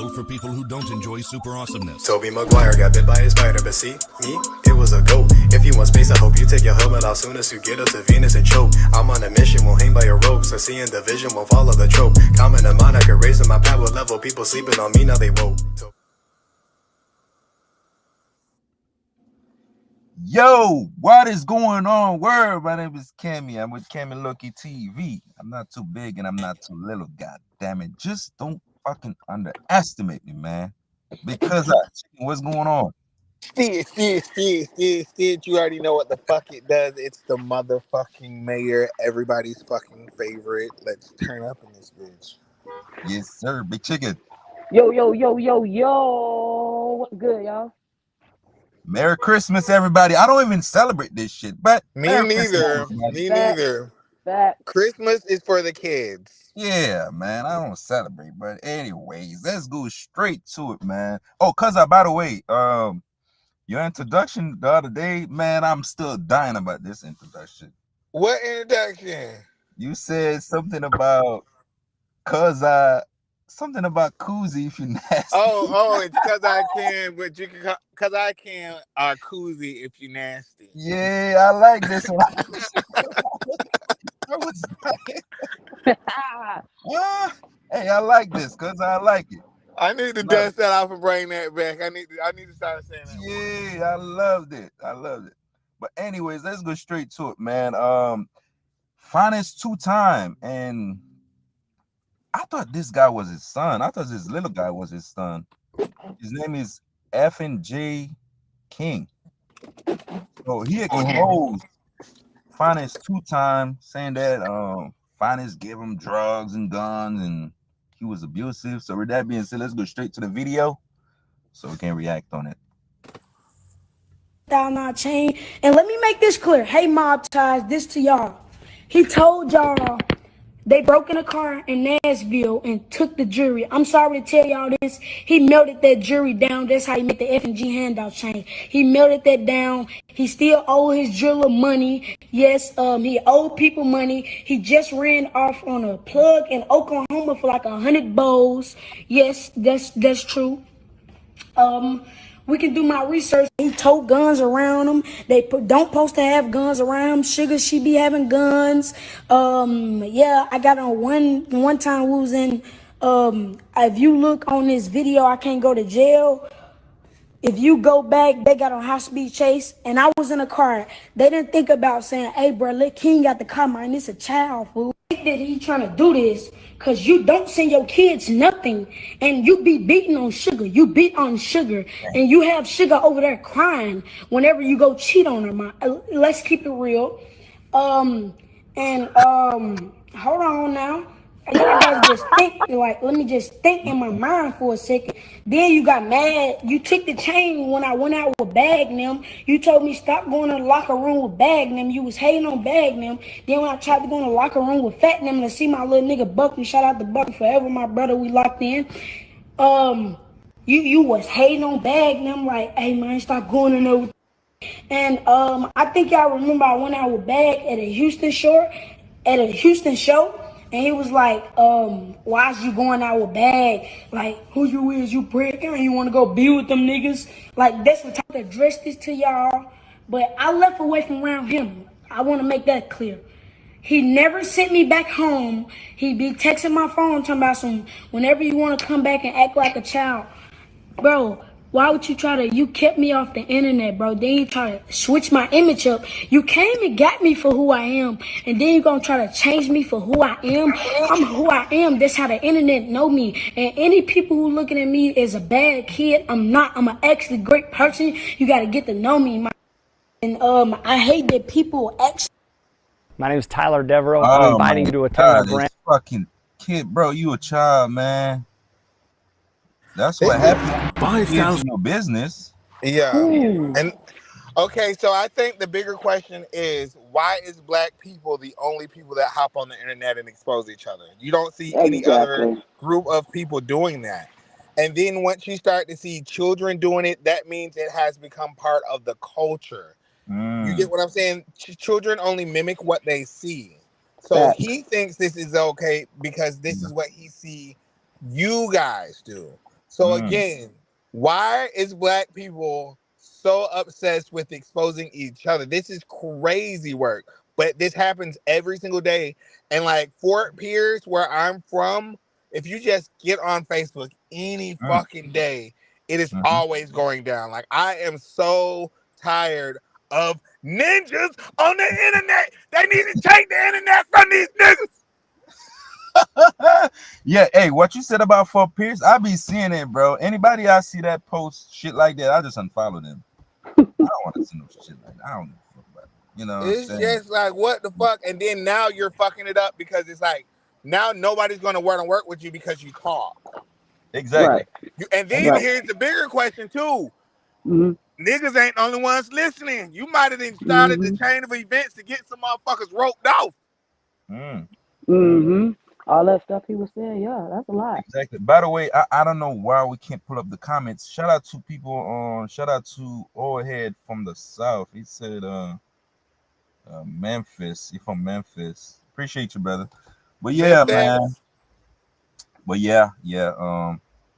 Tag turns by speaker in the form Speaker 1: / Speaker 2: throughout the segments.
Speaker 1: suitable for people who don't enjoy super awesomeness.
Speaker 2: Toby Maguire got bit by a spider, but see, me, it was a goat. If you want space, I hope you take your helmet off soon as you get up to Venus and choke. I'm on a mission, won't hang by your ropes. I see in the vision, won't follow the trope. Common in mind, I could raise my power level. People sleeping on me, now they woke.
Speaker 3: Yo, what is going on, world? My name is Cammy. I'm with Cammy Lucky TV. I'm not too big and I'm not too little. God damn it. Just don't fucking underestimate me, man. Because what's going on?
Speaker 4: Steve, you already know what the fuck it does. It's the motherfucking mayor, everybody's fucking favorite. Let's turn up in this bitch.
Speaker 3: Yes, sir. Big chicken.
Speaker 5: Yo. What's good, y'all?
Speaker 3: Merry Christmas, everybody. I don't even celebrate this shit, but
Speaker 4: Me neither.
Speaker 5: Back.
Speaker 4: Christmas is for the kids.
Speaker 3: Yeah, man. I don't celebrate, but anyways, let's go straight to it, man. Oh, by the way, your introduction the other day, man, I'm still dying about this introduction.
Speaker 4: What introduction?
Speaker 3: You said something about something about koozie if you nasty.
Speaker 4: Oh, it's cause I can, but you can cause I can koozie if you nasty.
Speaker 3: Yeah, I like this one. Hey, I like this cause I like it.
Speaker 4: I need to dust that off and bring that back. I need to start saying that.
Speaker 3: Yeah, I loved it. But anyways, let's go straight to it, man. Finesse2Tymes, and I thought this guy was his son. I thought this little guy was his son. His name is FNG King. So he exposed Finesse2Tymes, saying that Finesse gave him drugs and guns and he was abusive. So with that being said, let's go straight to the video so we can react on it.
Speaker 6: Not chain. And let me make this clear. Hey, mob ties, this to y'all. He told y'all they broke in a car in Nashville and took the jury. I'm sorry to tell y'all this. He melted that jury down. That's how he made the FNG handout chain. He melted that down. He still owe his jeweler money. Yes, he owed people money. He just ran off on a plug in Oklahoma for like 100 bowls. Yes, that's true. We can do my research. He tote guns around him. They don't supposed to have guns around him. Sugar, she be having guns. Yeah, I got on one time we was in, if you look on this video, I can't go to jail. If you go back, they got on high speed chase and I was in a car. They didn't think about saying, hey bro, let King got the car, man, it's a child, fool. That he trying to do this because you don't send your kids nothing and you be beating on Sugar. You beat on Sugar and you have Sugar over there crying whenever you go cheat on her, man. Let's keep it real. Hold on now. I gotta just think, like, let me just think in my mind for a second. Then you got mad. You took the chain when I went out with Bagnum. You told me stop going to the locker room with Bagnum. You was hating on Bagnum. Then when I tried to go in the locker room with Fatnum to see my little nigga Buckley, shout out to Buckley forever, my brother, we locked in. You was hating on Bagnum, like, hey man, stop going in there. And I think y'all remember I went out with Bag at a Houston show. And he was like, why is you going out with Bag? Like, who you is, you prick? You want to go be with them niggas? Like, that's the type to address this to y'all. But I left away from around him. I want to make that clear. He never sent me back home. He be texting my phone talking about whenever you want to come back and act like a child. Bro, why would you you kept me off the internet, bro. Then you try to switch my image up. You came and got me for who I am. And then you're going to try to change me for who I am. I'm who I am. That's how the internet know me. And any people who looking at me as a bad kid, I'm not. I'm an actually great person. You got to get to know me. And I hate that people actually.
Speaker 7: My name is Tyler Devereaux. I'm inviting you to a Turner brand.
Speaker 3: Fucking kid, bro. You a child, man. That's what happened. 5,000 your business.
Speaker 4: Yeah. And okay, so I think the bigger question is, why is black people the only people that hop on the internet and expose each other? You don't see any other group of people doing that. And then once you start to see children doing it, that means it has become part of the culture. You get what I'm saying? Children only mimic what they see. So he thinks this is okay because this is what he see you guys do. So again, why is black people so obsessed with exposing each other? This is crazy work, but this happens every single day. And like Fort Pierce, where I'm from, if you just get on Facebook any fucking day, it is always going down. Like, I am so tired of ninjas on the internet. They need to take the internet from these niggas.
Speaker 3: Yeah, hey, what you said about Fort Pierce, I be seeing it, bro. Anybody I see that post shit like that, I just unfollow them. I don't want to see no shit like that. I don't give a fuck about it. You know what I'm saying?
Speaker 4: It's just like, what the fuck? And then now you're fucking it up because it's like, now nobody's going to want to work with you because you talk.
Speaker 3: Exactly.
Speaker 4: And then here's the bigger question too. Niggas ain't the only ones listening. You might have started the chain of events to get some motherfuckers roped off.
Speaker 5: All that stuff he was saying, yeah, that's a lot.
Speaker 3: Exactly. By the way, I don't know why we can't pull up the comments. Shout out to people on. Shout out to Old Head from the South. He said, Memphis. He from Memphis. Appreciate you, brother. But yeah, man. But yeah.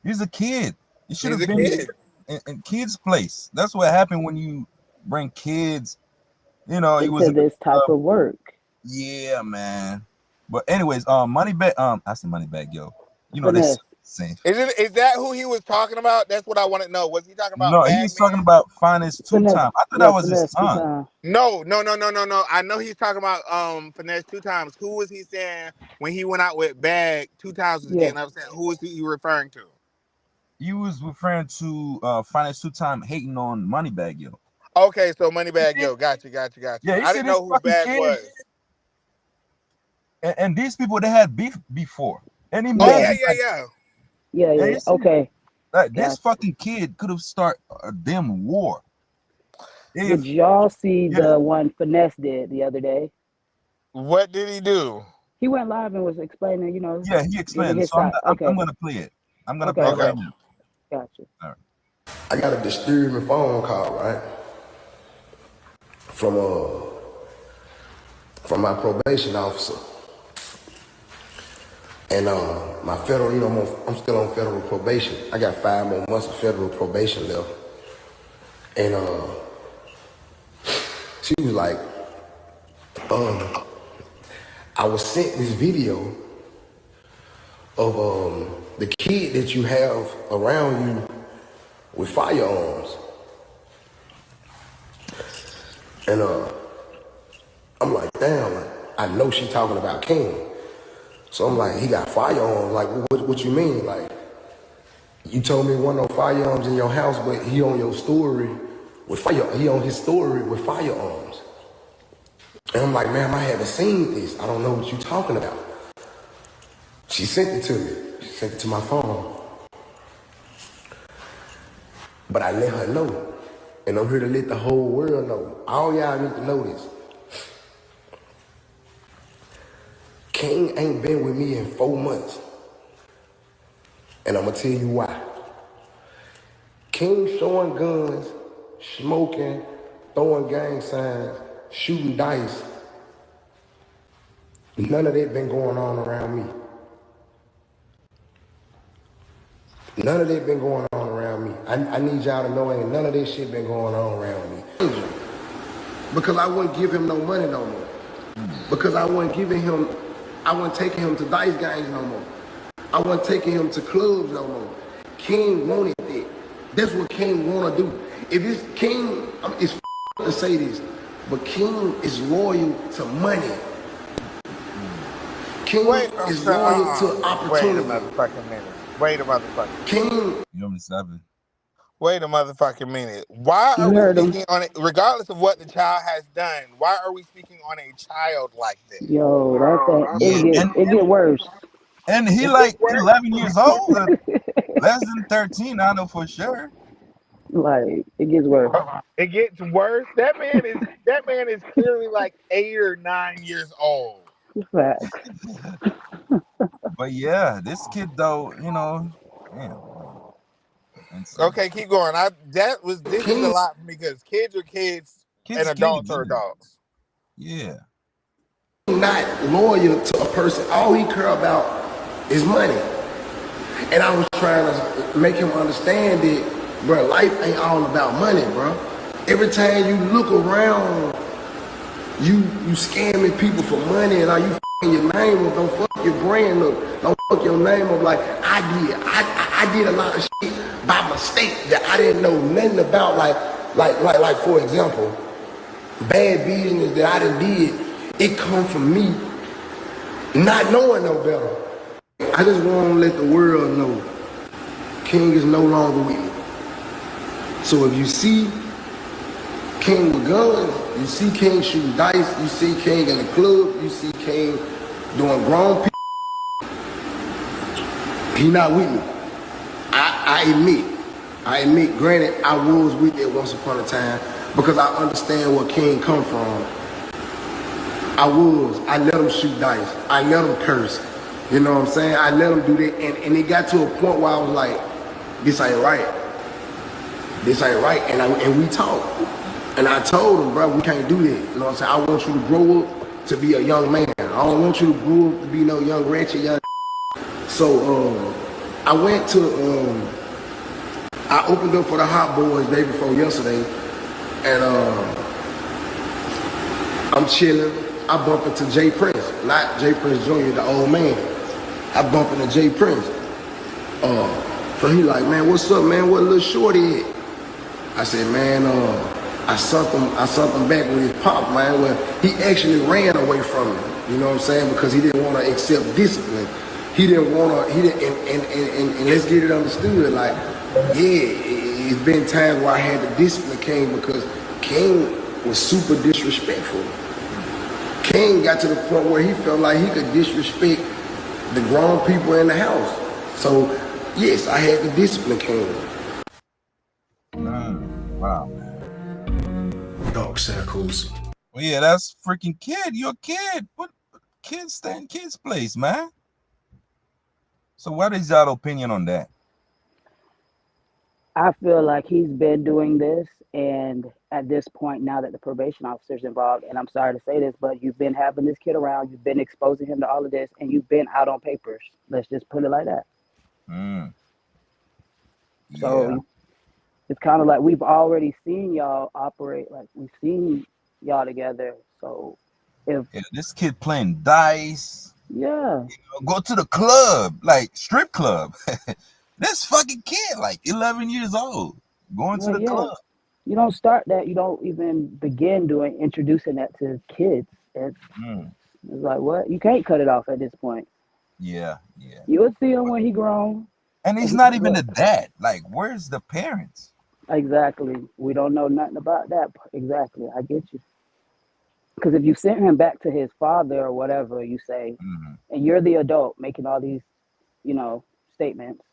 Speaker 3: He's a kid. He should have been in kids' place. That's what happened when you bring kids. You know, he was
Speaker 5: into this type of work.
Speaker 3: Yeah, man. But anyways, money back. I said money back, yo. You know this.
Speaker 4: Is that who he was talking about? That's what I want to know. Was he talking about?
Speaker 3: No, he was talking about Finesse2Tymes. I thought that was his son.
Speaker 4: No. I know he's talking about Finesse2Tymes. Who was he saying when he went out with Bag 2 times was getting upset? Who was he referring to?
Speaker 3: He was referring to Finesse2Tymes hating on Moneybag Yo.
Speaker 4: Okay, so Moneybag Yo, got you.
Speaker 3: Yeah,
Speaker 4: I didn't know who Bag was.
Speaker 3: And these people, they had beef before. And he
Speaker 5: Yeah. Okay.
Speaker 3: Like, this fucking kid could have started a damn war.
Speaker 5: Did y'all see the one Finesse did the other day?
Speaker 4: What did he do?
Speaker 5: He went live and was explaining, you know.
Speaker 3: Yeah, he explained. So I'm going to play it. I'm going to play it right now.
Speaker 5: Gotcha.
Speaker 3: All right.
Speaker 8: I got a disturbing phone call, right? From my probation officer. And my federal, you know, I'm still on federal probation. I got 5 more months of federal probation left. And she was like, I was sent this video of the kid that you have around you with firearms. And I'm like, damn, like, I know she talking about King. So I'm like, he got firearms. Like, what you mean? Like, you told me one no firearms in your house, but he on your story with he on his story with firearms. And I'm like, ma'am, I haven't seen this. I don't know what you're talking about. She sent it to me. She sent it to my phone. But I let her know. And I'm here to let the whole world know. All y'all need to know this. King ain't been with me in 4 months. And I'm gonna tell you why. King showing guns, smoking, throwing gang signs, shooting dice. None of that been going on around me. None of that been going on around me. I need y'all to know ain't none of this shit been going on around me. Because I wouldn't give him no money no more. Because I wasn't taking him to dice games no more. I wasn't taking him to clubs no more. King wanted that. That's what King wanna do. If it's King, it's to say this, but King is loyal to money. King is loyal to opportunity.
Speaker 4: Wait a motherfucking minute. Wait a motherfucking
Speaker 8: King.
Speaker 3: You know what I'm saying?
Speaker 4: Wait a motherfucking minute. Why are we speaking on it, regardless of what the child has done? Why are we speaking on a child like this?
Speaker 5: Yo, it get worse.
Speaker 3: And he like 11 years old, less than 13. I know for sure.
Speaker 5: Like, it gets worse.
Speaker 4: It gets worse. That man is clearly like 8 or 9 years old.
Speaker 5: Facts.
Speaker 3: But yeah, this kid though, you know, damn.
Speaker 4: Okay, keep going. This is a lot for me because kids are kids and adults are adults.
Speaker 3: Yeah.
Speaker 8: Not loyal to a person. All he care about is money. And I was trying to make him understand that, bro, life ain't all about money, bro. Every time you look around, you scamming people for money, and are you f***ing your name up? Don't fuck your brand up. Don't fuck your name up like I did a lot of shit by mistake that I didn't know nothing about. Like for example, bad business that I done did, it come from me not knowing no better. I just want to let the world know King is no longer with me. So if you see King with guns, you see King shooting dice, you see King in the club, you see King doing grown people, he not with me. I admit, granted, I was with it once upon a time because I understand where King come from. I let him shoot dice. I let him curse. You know what I'm saying? I let him do that. And it got to a point where I was like, this ain't right. This ain't right. And we talked. And I told him, bro, we can't do that. You know what I'm saying? I want you to grow up to be a young man. I don't want you to grow up to be no young ratchet young. So I went to, I opened up for the Hot Boys day before yesterday. And I'm chilling. I bump into Jay Prince, not Jay Prince Jr., the old man. I bump into Jay Prince. So he like, man, what's up, man? What little shorty at? I said, man, I sent him back with his pop, man. Well, he actually ran away from me. You know what I'm saying? Because he didn't want to accept discipline. He didn't want to. And let's get it understood. Like, yeah, it's been times where I had to discipline King because King was super disrespectful. King got to the point where he felt like he could disrespect the grown people in the house. So, yes, I had to discipline King.
Speaker 3: Wow, man.
Speaker 2: Dark circles.
Speaker 3: Well, yeah, that's freaking kid. You're a kid. What kids stay in kids' place, man? So what is your opinion on that?
Speaker 5: I feel like he's been doing this, and at this point, now that the probation officer's involved, and I'm sorry to say this, but you've been having this kid around, you've been exposing him to all of this, and you've been out on papers. Let's just put it like that.
Speaker 3: Yeah.
Speaker 5: So it's kind of like we've already seen y'all operate, like we've seen y'all together. So if
Speaker 3: this kid playing dice,
Speaker 5: go
Speaker 3: to the club, like strip club. This fucking kid, like 11 years old, going to the club.
Speaker 5: You don't start that. You don't even begin introducing that to kids. It's like, what? You can't cut it off at this point.
Speaker 3: Yeah.
Speaker 5: You'll see him when he grown.
Speaker 3: And he's not even a dad. Like, where's the parents?
Speaker 5: Exactly. We don't know nothing about that. Exactly. I get you. Because if you sent him back to his father or whatever you say, and you're the adult making all these, statements,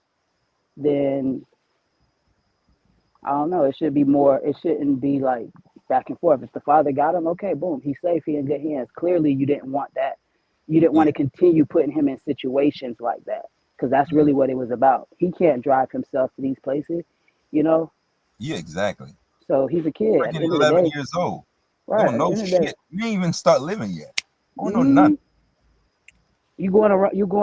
Speaker 5: then I don't know. It should be more. It shouldn't be like back and forth. If the father got him, okay, boom, he's safe. He in good hands. Clearly, you didn't want that. You didn't want to continue putting him in situations like that because that's really what it was about. He can't drive himself to these places,
Speaker 3: Yeah, exactly.
Speaker 5: So he's a kid. At the end of the
Speaker 3: 11
Speaker 5: day,
Speaker 3: years old.
Speaker 5: right?
Speaker 3: Don't know shit. You ain't even start living yet. Don't know nothing.
Speaker 5: You going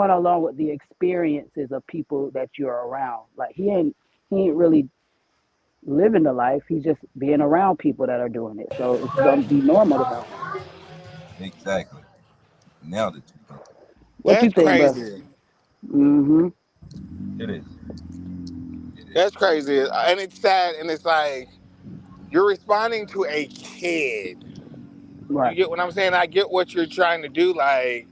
Speaker 5: along with the experiences of people that you're around. Like he ain't really living the life. He's just being around people that are doing it. So it's gonna be normal to him.
Speaker 3: Exactly. Nailed it.
Speaker 5: What you think,
Speaker 4: crazy.
Speaker 5: Bro?
Speaker 3: It is.
Speaker 4: That's crazy, and it's sad, and it's like you're responding to a kid.
Speaker 5: Right.
Speaker 4: You get what I'm saying? I get what you're trying to do, like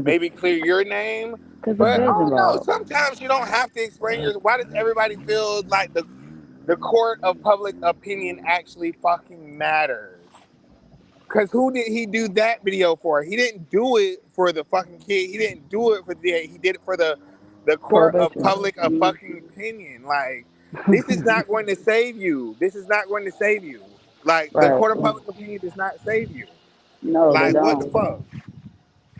Speaker 4: maybe clear your name, but I don't know. Sometimes you don't have to explain your. Why does everybody feel like the court of public opinion actually fucking matters? Because who did he do that video for? He didn't do it for the fucking kid. He didn't do it for he did it for the court of public fucking opinion. Like, this is not going to save you. This is not going to save you. Like, the court of public opinion does not save you.
Speaker 5: No,
Speaker 4: like,
Speaker 5: they don't.
Speaker 4: what the fuck?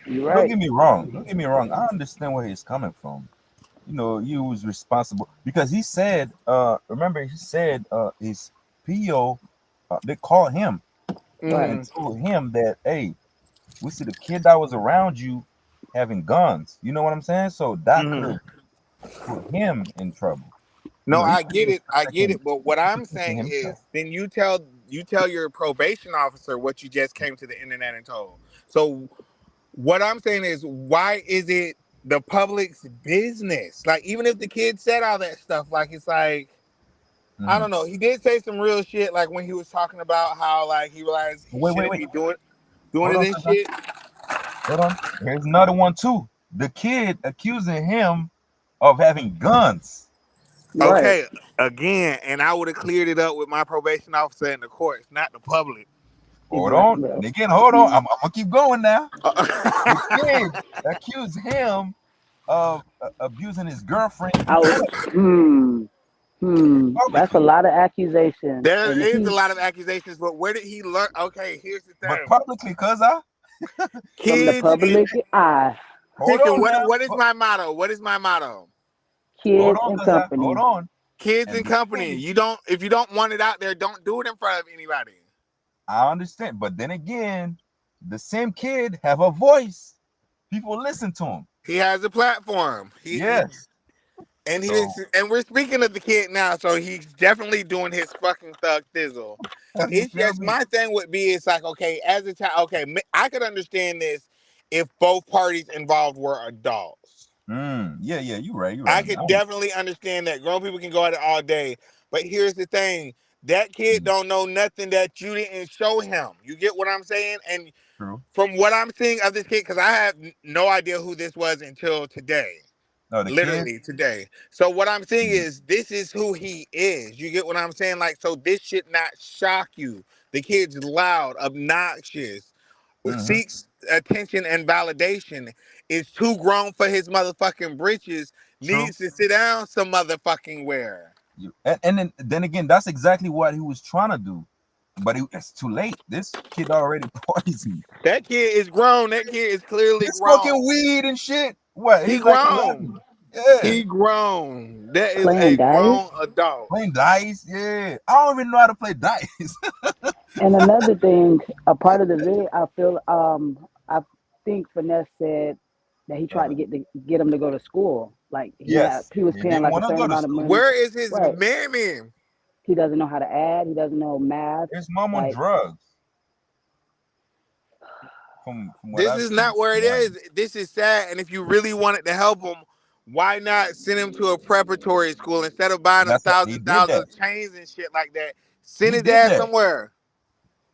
Speaker 5: You're right.
Speaker 3: Don't get me wrong. I understand where he's coming from. You was responsible because he said, remember he said his PO, they called him and told him that, hey, we see the kid that was around you having guns. You know what I'm saying? So that could have put him in trouble.
Speaker 4: No,
Speaker 3: He
Speaker 4: I
Speaker 3: should be
Speaker 4: get it. I get
Speaker 3: protecting
Speaker 4: it. But what I'm
Speaker 3: protecting
Speaker 4: saying
Speaker 3: himself.
Speaker 4: is, then you tell your probation officer what you just came to the internet and told. So what I'm saying is, why is it the public's business? Like, even if the kid said all that stuff, like, it's like, I don't know. He did say some real shit, like when he was talking about how, like, he realized he shouldn't
Speaker 3: Wait.
Speaker 4: be doing
Speaker 3: Hold
Speaker 4: it
Speaker 3: on,
Speaker 4: and
Speaker 3: Tata.
Speaker 4: shit.
Speaker 3: Hold on. Here's another one too. The kid accusing him of having guns.
Speaker 5: Right.
Speaker 4: Okay, again, and I would have cleared it up with my probation officer in the courts, not the public.
Speaker 3: Hold on.
Speaker 5: Exactly.
Speaker 3: And again, hold on. I'm gonna keep going now. The
Speaker 4: There
Speaker 3: kid accused him of abusing his girlfriend in
Speaker 5: Ouch.
Speaker 3: court
Speaker 5: That's a
Speaker 3: publicly.
Speaker 5: lot of accusations, and
Speaker 4: is a
Speaker 5: he
Speaker 4: lot of accusations, but where did he learn? Okay, here's the
Speaker 3: But
Speaker 4: thing.
Speaker 3: publicly, cuz I
Speaker 5: from the
Speaker 4: Kids in
Speaker 5: public eye,
Speaker 3: hold
Speaker 4: chicken.
Speaker 3: on now.
Speaker 4: What is my motto? What is my motto?
Speaker 3: Hold
Speaker 5: kids
Speaker 3: on,
Speaker 5: and
Speaker 3: cuz I hold
Speaker 5: company.
Speaker 3: on.
Speaker 4: Kids
Speaker 3: And
Speaker 4: in
Speaker 3: the
Speaker 4: company.
Speaker 3: kid,
Speaker 4: If you don't want it out there, don't do it in front of anybody.
Speaker 3: I understand. But then again, the same kid have a voice. People listen to him.
Speaker 4: He has a platform.
Speaker 3: Yes.
Speaker 4: And
Speaker 3: So
Speaker 4: we're speaking of the kid now, so he's definitely doing his fucking thug thizzle.
Speaker 3: you
Speaker 4: It's
Speaker 3: feel
Speaker 4: just,
Speaker 3: me?
Speaker 4: my thing would be, it's like, okay, as a child, okay, I could understand this if both parties involved were adults.
Speaker 3: Yeah, you're right.
Speaker 4: I could definitely understand that. Grown people can go at it all day. But here's the thing. That kid don't know nothing that you didn't show him. You get what I'm saying? And
Speaker 3: True.
Speaker 4: from what I'm seeing of this kid, because I have no idea who this was until today.
Speaker 3: No, the kid.
Speaker 4: Literally today. So what I'm saying is, this is who he is. You get what I'm saying? Like, so this should not shock you. The kid's loud, obnoxious, seeks attention and validation, is too grown for his motherfucking britches,
Speaker 3: True.
Speaker 4: needs to sit down some motherfucking where.
Speaker 3: And then again, that's exactly what he was trying to do. But it's too late. This kid already poisoned.
Speaker 4: That kid is grown. That kid is clearly
Speaker 3: He's
Speaker 4: grown.
Speaker 3: smoking weed and shit. What?
Speaker 4: He
Speaker 3: He's like
Speaker 4: grown.
Speaker 3: 11. Yeah.
Speaker 4: He grown. That is
Speaker 5: Playing
Speaker 4: a
Speaker 5: dice.
Speaker 4: grown adult.
Speaker 3: Playing dice. Yeah. I don't even know how to play dice.
Speaker 5: And another thing, a part of the video, I think Finesse said that he tried to get him to go to school. Like
Speaker 3: Yes.
Speaker 5: he was
Speaker 3: He
Speaker 5: paying
Speaker 3: didn't
Speaker 5: like a
Speaker 3: want to
Speaker 5: certain
Speaker 3: go to
Speaker 5: amount of
Speaker 3: school.
Speaker 5: money.
Speaker 4: Where is his
Speaker 5: Right.
Speaker 4: mammy?
Speaker 5: He doesn't know how to add. He doesn't know math.
Speaker 3: His mom on
Speaker 5: Like,
Speaker 3: drugs. From what
Speaker 4: This
Speaker 3: I've
Speaker 4: is
Speaker 3: seen.
Speaker 4: not where it is. This is sad. And if you really wanted to help him, why not send him to a preparatory school instead of buying him
Speaker 3: That's what he did
Speaker 4: thousands
Speaker 3: that.
Speaker 4: of chains and shit like that? Send
Speaker 3: He
Speaker 4: his
Speaker 3: did
Speaker 4: ass
Speaker 3: that.
Speaker 4: somewhere.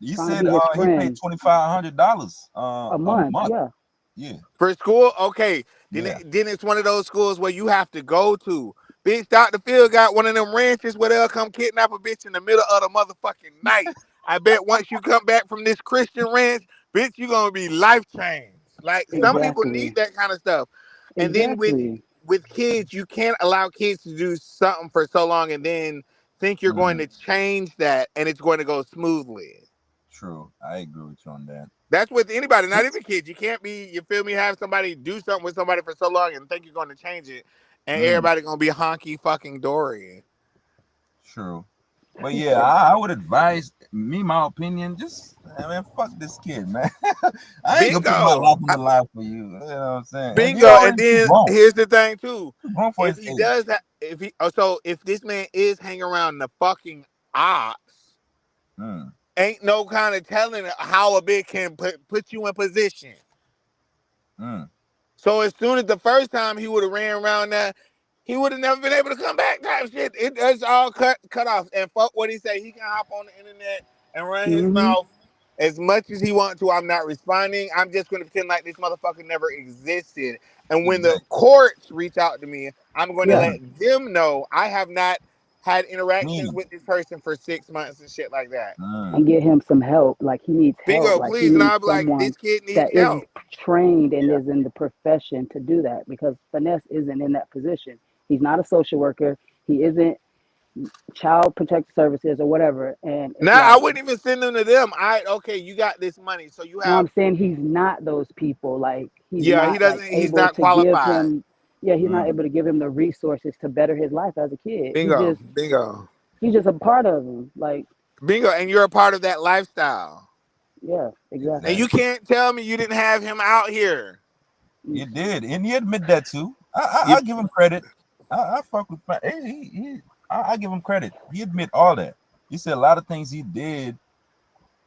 Speaker 3: He
Speaker 5: trying to
Speaker 3: said
Speaker 5: be his
Speaker 3: he paid
Speaker 5: friend
Speaker 3: $2,500
Speaker 5: a
Speaker 3: a
Speaker 5: month.
Speaker 3: month.
Speaker 5: Yeah.
Speaker 3: Yeah.
Speaker 4: For school, okay. Then,
Speaker 3: Yeah.
Speaker 4: then it's one of those schools where you have to go to. Bitch, Dr. Phil got one of them ranches where they'll come kidnap a bitch in the middle of the motherfucking night. I bet once you come back from this Christian ranch, bitch, you're going to be life changed. Like, some people
Speaker 5: Exactly.
Speaker 4: need that kind of stuff. And then
Speaker 5: Exactly.
Speaker 4: with kids, you can't allow kids to do something for so long and then think you're going to change that and it's going to go smoothly.
Speaker 3: True. I agree with you on that.
Speaker 4: That's with anybody, not even kids. You can't be, you feel me, have somebody do something with somebody for so long and think you're going to change it, and everybody going to be honky fucking dory.
Speaker 3: True. But yeah, I would advise my opinion, just fuck this kid, man. I ain't gonna put my life on the line for you. You know what I'm saying?
Speaker 4: Bingo. And then here's the thing too.
Speaker 3: Grown for
Speaker 4: If
Speaker 3: his
Speaker 4: he
Speaker 3: age.
Speaker 4: does that, if this man is hanging around the fucking ops, ain't no kind of telling how a bitch can put you in position. So as soon as the first time he would have ran around there, he would have never been able to come back type shit. It's all cut off. And fuck what he say. He can hop on the internet and run his mouth as much as he wants to. I'm not responding. I'm just going to pretend like this motherfucker never existed. And when the courts reach out to me, I'm going to let them know I have not had interactions with this person for 6 months and shit like that.
Speaker 5: And get him some help. Like he needs help.
Speaker 4: Bingo,
Speaker 5: Like he
Speaker 4: please. And
Speaker 5: needs
Speaker 4: I'll be like,
Speaker 5: someone
Speaker 4: this kid needs
Speaker 5: that is
Speaker 4: help.
Speaker 5: trained and is in the profession to do that, because Finesse isn't in that position. He's not a social worker. He isn't child protective services or whatever. And it's
Speaker 4: Now, I
Speaker 5: like,
Speaker 4: wouldn't even send them to them. Okay, you got this money, so you
Speaker 5: no,
Speaker 4: have.
Speaker 5: I'm saying he's not those people. Like he's
Speaker 4: Yeah, he
Speaker 5: not like
Speaker 4: doesn't. He's
Speaker 5: able
Speaker 4: not
Speaker 5: to give
Speaker 4: qualified.
Speaker 5: him. Yeah, he's not able to give him the resources to better his life as a kid.
Speaker 4: Bingo.
Speaker 5: He's just a part of him. Like,
Speaker 4: Bingo, and you're a part of that lifestyle.
Speaker 5: yeah, exactly.
Speaker 4: And you can't tell me you didn't have him out here.
Speaker 3: You did, and he admit that too. I'll give him credit. I fuck with I give him credit. He admit all that. He said a lot of things he did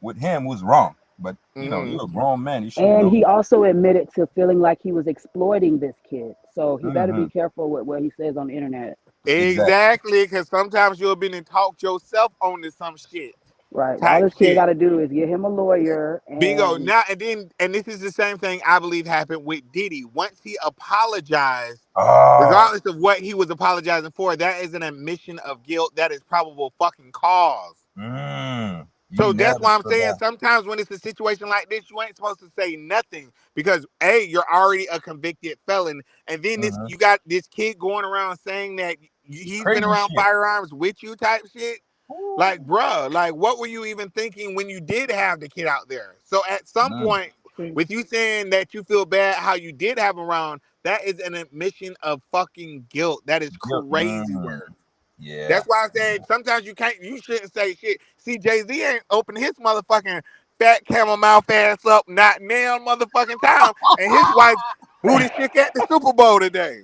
Speaker 3: with him was wrong. But you're a grown man. You should
Speaker 5: And
Speaker 3: know.
Speaker 5: he also admitted to feeling like he was exploiting this kid. So he better be
Speaker 3: Mm-hmm.
Speaker 5: careful with what he says on the internet.
Speaker 3: Exactly.
Speaker 4: Exactly, because sometimes you'll be and talk yourself onto some shit
Speaker 5: Right. All
Speaker 4: type
Speaker 5: this kid got
Speaker 4: shit.
Speaker 5: to do is get him a lawyer
Speaker 4: Bingo.
Speaker 5: and
Speaker 4: Now and this is the same thing I believe happened with Diddy. Once he apologized,
Speaker 3: Oh,
Speaker 4: regardless of what he was apologizing for, that is an admission of guilt. That is probable fucking cause.
Speaker 3: you
Speaker 4: So that's
Speaker 3: never
Speaker 4: why I'm
Speaker 3: put
Speaker 4: saying
Speaker 3: that.
Speaker 4: sometimes when it's a situation like this, you ain't supposed to say nothing because A, you're already a convicted felon, and then
Speaker 3: Mm-hmm.
Speaker 4: you got this kid going around saying that he's been
Speaker 3: Crazy
Speaker 4: around
Speaker 3: shit.
Speaker 4: firearms with you type shit.
Speaker 3: Ooh.
Speaker 4: Like, bruh, like what were you even thinking when you did have the kid out there? So at some
Speaker 3: Mm.
Speaker 4: point, with you saying that you feel bad how you did have him around, that is an admission of fucking guilt. That is
Speaker 3: Yep.
Speaker 4: crazy work.
Speaker 3: Yeah.
Speaker 4: That's why I said sometimes you shouldn't say shit. See, Jay-Z ain't opened his motherfucking fat camel mouth ass up not now motherfucking time, and his wife booty shook at the Super Bowl today.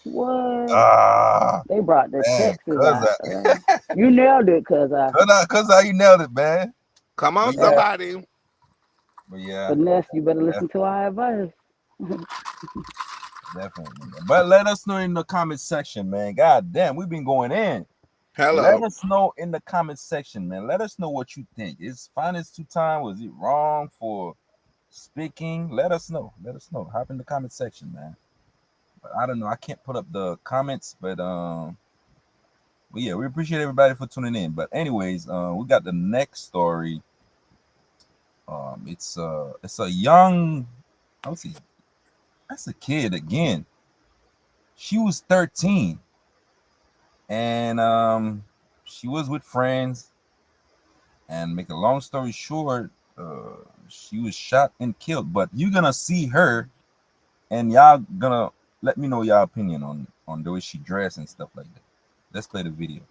Speaker 5: what?
Speaker 3: Ah,
Speaker 5: They brought the
Speaker 3: man,
Speaker 5: Texas out. You nailed it,
Speaker 3: cause I you nailed it, man.
Speaker 4: Come
Speaker 3: But
Speaker 4: on,
Speaker 3: yeah,
Speaker 4: somebody.
Speaker 3: but yeah,
Speaker 5: Finesse, you better
Speaker 3: def-
Speaker 5: listen to our advice.
Speaker 3: definitely. Man. But let us know in the comment section, man. God damn, we've been going in. Let
Speaker 4: Hello.
Speaker 3: us know in the comment section, man. Let us know what you think. Is Finesse2Tymes, was it wrong for speaking? Let us know. Let us know. Hop in the comment section, man. But I don't know. I can't put up the comments, but yeah, we appreciate everybody for tuning in. But anyways, we got the next story. It's a young, I would say that's a kid again. She was 13, and she was with friends. And make a long story short, she was shot and killed. But you're gonna see her, and y'all gonna let me know your opinion on the way she dressed and stuff like that. Let's play the video.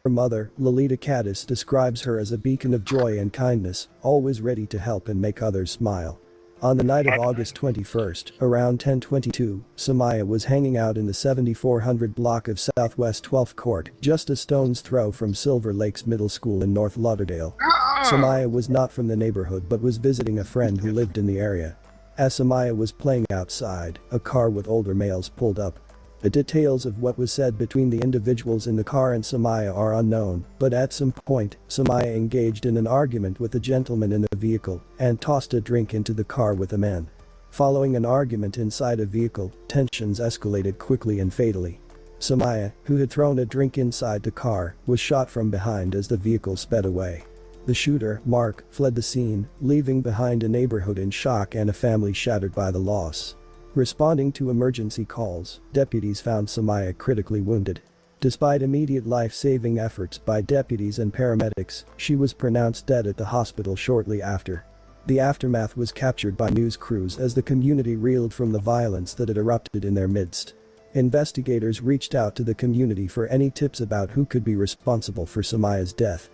Speaker 9: Her mother, Lolita Caddis, describes her as a beacon of joy and kindness, always ready to help and make others smile. On the night of August 21st, around 10:22, Samaya was hanging out in the 7400 block of Southwest 12th Court, just a stone's throw from Silver Lakes Middle School in North Lauderdale. Samaya was not from the neighborhood but was visiting a friend who lived in the area. As Samaya was playing outside, a car with older males pulled up. The details of what was said between the individuals in the car and Samaya are unknown, but at some point, Samaya engaged in an argument with a gentleman in the vehicle and tossed a drink into the car with a man. Following an argument inside a vehicle, tensions escalated quickly and fatally. Samaya, who had thrown a drink inside the car, was shot from behind as the vehicle sped away. The shooter, Mark, fled the scene, leaving behind a neighborhood in shock and a family shattered by the loss. Responding to emergency calls, deputies found Samaya critically wounded. Despite immediate life-saving efforts by deputies and paramedics, she was pronounced dead at the hospital shortly after. The aftermath was captured by news crews as the community reeled from the violence that had erupted in their midst. Investigators reached out to the community for any tips about who could be responsible for Samaya's death.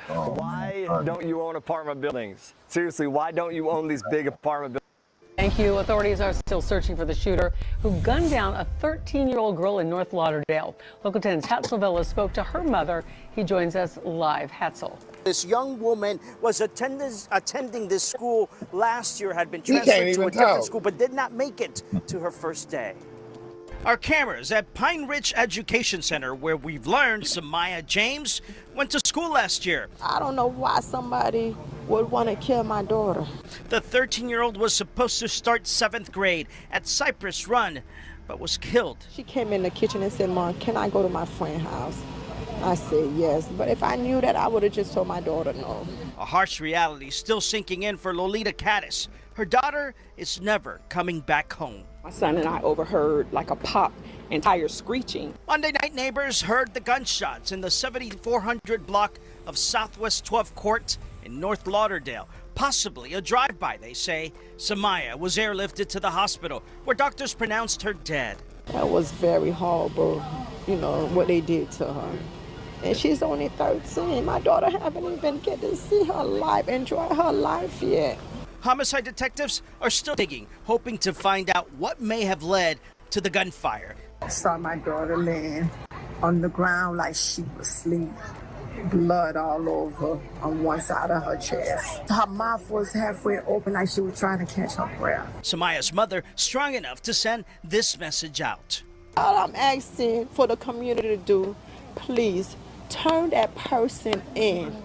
Speaker 7: Why don't you own apartment buildings? Seriously, why don't you own these big apartment buildings?
Speaker 10: Thank you. Authorities are still searching for the shooter who gunned down a 13-year-old girl in North Lauderdale. Local 10's Hatzel Villa spoke to her mother. He joins us live. Hatzel.
Speaker 11: This young woman was attending this school last year, had been
Speaker 4: He can't
Speaker 11: transferred to
Speaker 4: even
Speaker 11: a different
Speaker 4: talk.
Speaker 11: school, but did not make it to her first day.
Speaker 12: Our cameras at Pine Ridge Education Center, where we've learned Samaya James went to school last year.
Speaker 13: I don't know why somebody would want to kill my daughter.
Speaker 12: The 13-year-old was supposed to start 7th grade at Cypress Run, but was killed.
Speaker 13: She came in the kitchen and said, "Mom, can I go to my friend's house?" I said yes, but if I knew that, I would have just told my daughter no.
Speaker 12: A harsh reality still sinking in for Lolita Caddis. Her daughter is never coming back home.
Speaker 14: My son and I overheard like a pop and tires screeching.
Speaker 12: Monday night neighbors heard the gunshots in the 7400 block of Southwest 12th Court in North Lauderdale. Possibly a drive-by, they say. Samaya was airlifted to the hospital, where doctors pronounced her dead.
Speaker 13: That was very horrible, what they did to her. And she's only 13. My daughter haven't even get to see her life, enjoy her life yet.
Speaker 12: Homicide detectives are still digging, hoping to find out what may have led to the gunfire.
Speaker 13: I saw my daughter laying on the ground like she was asleep. Blood all over on one side of her chest. Her mouth was halfway open like she was trying to catch her breath.
Speaker 12: Samaya's mother strong enough to send this message out.
Speaker 13: All I'm asking for the community to do, please turn that person in.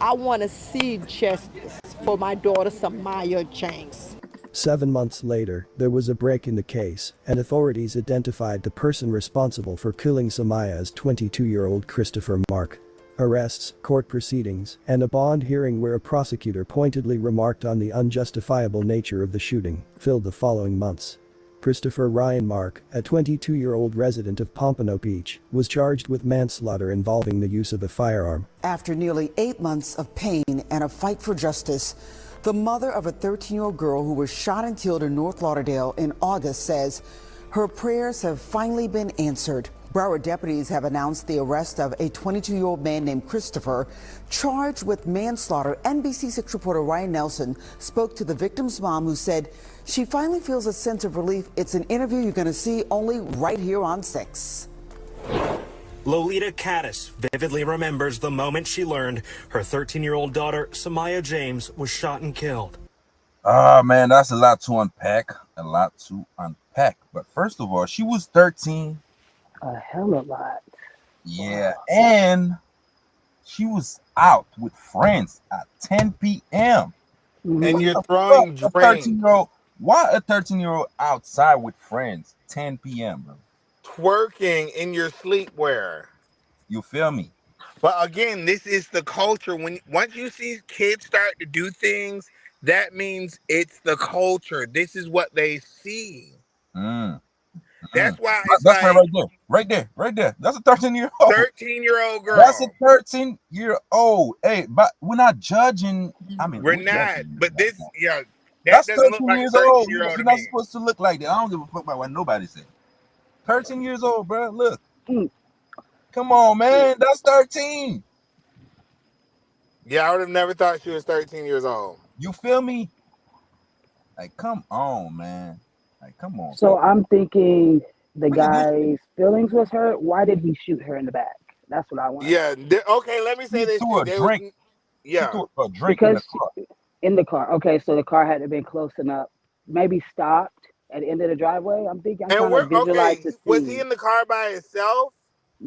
Speaker 13: I want to see justice for my daughter, Samaya James.
Speaker 9: 7 months later, there was a break in the case, and authorities identified the person responsible for killing Samaya's 22-year-old Christopher Mark. Arrests, court proceedings, and a bond hearing where a prosecutor pointedly remarked on the unjustifiable nature of the shooting filled the following months. Christopher Ryan Mark, a 22-year-old resident of Pompano Beach, was charged with manslaughter involving the use of a firearm.
Speaker 15: After nearly 8 months of pain and a fight for justice, the mother of a 13-year-old girl who was shot and killed in North Lauderdale in August says her prayers have finally been answered. Broward deputies have announced the arrest of a 22-year-old man named Christopher, charged with manslaughter. NBC6 reporter Ryan Nelson spoke to the victim's mom, who said she finally feels a sense of relief. It's an interview you're going to see only right here on 6.
Speaker 16: Lolita Caddis vividly remembers the moment she learned her 13-year-old daughter, Samaya James, was shot and killed.
Speaker 3: Ah, man, that's a lot to unpack. But first of all, she was 13.
Speaker 5: A hell of a lot.
Speaker 3: Yeah, and she was out with friends at 10 p.m.
Speaker 4: And you're throwing
Speaker 3: a 13-year-old. Why a 13-year-old outside with friends 10 p.m., bro?
Speaker 4: Twerking in your sleepwear.
Speaker 3: You feel me?
Speaker 4: But again, this is the culture. Once you see kids start to do things, that means it's the culture. This is what they see. That's why it's
Speaker 3: that's
Speaker 4: like
Speaker 3: right there. That's a 13-year-old.
Speaker 4: 13-year-old girl.
Speaker 3: That's a 13-year-old. Hey, but we're not judging. I mean,
Speaker 4: we're not. But this, yeah,
Speaker 3: that's
Speaker 4: doesn't look
Speaker 3: 13
Speaker 4: like
Speaker 3: years
Speaker 4: a
Speaker 3: old.
Speaker 4: 13-year-old.
Speaker 3: You're not supposed to look like that. I don't give a fuck about what nobody said. 13 years old, bro. Look. Come on, man. That's 13.
Speaker 4: Yeah, I would have never thought she was 13 years old.
Speaker 3: You feel me? Like, come on, man. Like, come on.
Speaker 5: So I'm thinking the guy's feelings was hurt. Why did he shoot her in the back? That's what I want.
Speaker 4: Yeah. Okay, let me say this.
Speaker 3: A drink.
Speaker 4: Yeah.
Speaker 3: A drink
Speaker 5: because
Speaker 3: in
Speaker 5: the car. Okay, so the car had to have been close enough. Maybe stopped at the end of the driveway. I'm thinking. I'm trying to visualize the scene.
Speaker 4: Was he in the car by himself?